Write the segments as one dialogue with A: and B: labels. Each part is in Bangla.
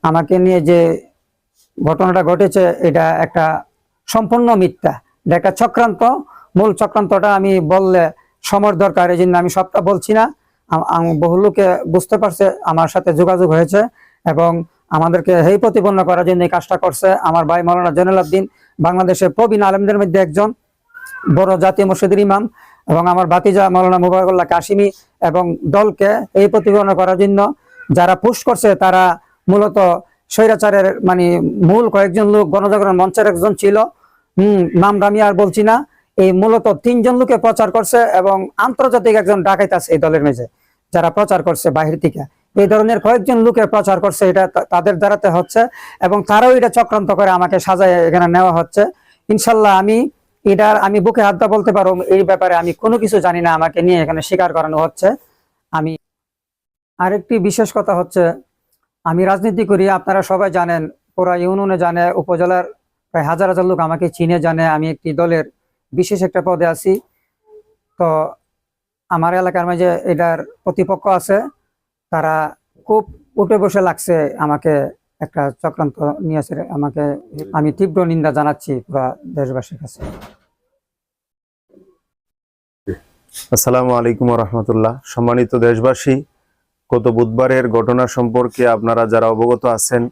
A: আমাকে নিয়ে যে ঘটনাটা ঘটেছে এটা একটা সম্পূর্ণ মিথ্যা, এটা একটা চক্রান্ত। মূল চক্রান্তটা আমি বললে সময়ের দরকার, এই জন্য আমি সবটা বলছি না। বহু লোকে বুঝতে পারছে, আমার সাথে যোগাযোগ হয়েছে এবং আমাদেরকে হেয় প্রতিপন্ন করার জন্য এই কাজটা করছে আমার ভাই মাওলানা জয়নুল আবদিন, বাংলাদেশের প্রবীণ আলেমদের মধ্যে একজন, বড় জাতীয় মসজিদের ইমাম, এবং আমার ভাতিজা মাওলানা মুবারকুল্লাহ কাশিমি, এবং দলকে এই প্রতিপন্ন করার জন্য যারা পুশ করছে তারা মূলত স্বৈরাচারের মানে মূল কয়েকজন লোক গণজাগরণ মঞ্চের একজন ছিল, নাম আমি আর বলছি না। এই মূলত 3 জন লোকে প্রচার করছে এবং আন্তর্জাতিক একজন ডাকাইত আছে এই দলের মেঝে, যারা প্রচার করছে বাহির থেকে। এই ধরনের কয়েকজন লোকে প্রচার করছে, এটা তাদের দ্বারাতে হচ্ছে এবং তারাও এটা চক্রান্ত করে আমাকে সাজায় এখানে নেওয়া হচ্ছে। ইনশাল্লাহ আমি বুকে হাত দা বলতে পারো, এই ব্যাপারে আমি কোনো কিছু জানি না, আমাকে নিয়ে এখানে স্বীকার করানো হচ্ছে। আমি আরেকটি বিশেষ কথা হচ্ছে, আমি রাজনীতি করি, আপনারা সবাই জানেন, পুরা ইউনিয়নে জানে, উপজেলার প্রায় হাজার হাজার লোক আমাকে চিনে জানে, আমি একটি দলের বিশেষ একটা পদে আছি। তো আমার এলাকার মাঝে এটার প্রতিপক্ষ আছে, তারা খুব উঠে বসে লাগছে আমাকে একটা চক্রান্ত নিয়েছে আমাকে। আমি তীব্র নিন্দা জানাচ্ছি পুরা দেশবাসীর কাছে।
B: আসসালামু আলাইকুম রহমতুল্লাহ। সম্মানিত দেশবাসী, গত বুধবারের ঘটনা সম্পর্কে আপনারা যারা অবগত আছেন,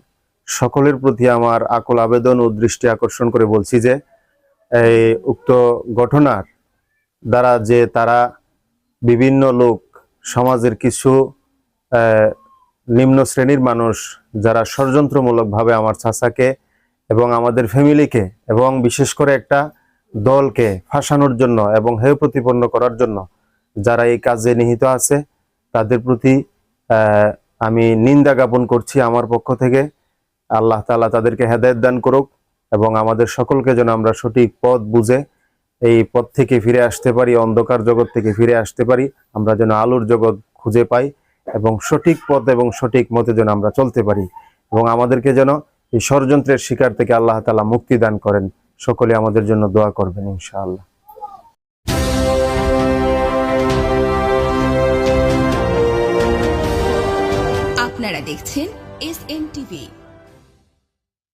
B: সকলের প্রতি আমার আকুল আবেদন ও দৃষ্টি আকর্ষণ করে বলছি যে এই উক্ত ঘটনার দ্বারা যে তারা বিভিন্ন লোক, সমাজের কিছু নিম্ন শ্রেণীর মানুষ যারা ষড়যন্ত্রমূলকভাবে আমার চাচাকে এবং আমাদের ফ্যামিলিকে এবং বিশেষ করে একটা দলকে ফাঁসানোর জন্য এবং হেয় প্রতিপন্ন করার জন্য যারা এই কাজে নিহিত আছে, তাদের প্রতি আমি নিন্দা জ্ঞাপন করছি আমার পক্ষ থেকে। আল্লাহ তাআলা তাদেরকে হেদায়েত দান করুক এবং আমাদের সকলকে যেন আমরা সঠিক পথ বুঝে এই পথ থেকে ফিরে আসতে পারি, অন্ধকার জগৎ থেকে ফিরে আসতে পারি, আমরা যেন আলোর জগৎ খুঁজে পাই এবং সঠিক পথ এবং সঠিক মতে যেন আমরা চলতে পারি এবং আমাদেরকে যেন এই ষড়যন্ত্রের শিকার থেকে আল্লাহ তাআলা মুক্তি দান করেন। সকলে আমাদের জন্য দোয়া করবেন ইনশাআল্লাহ।
C: আপনারা দেখছেন SN টিভি।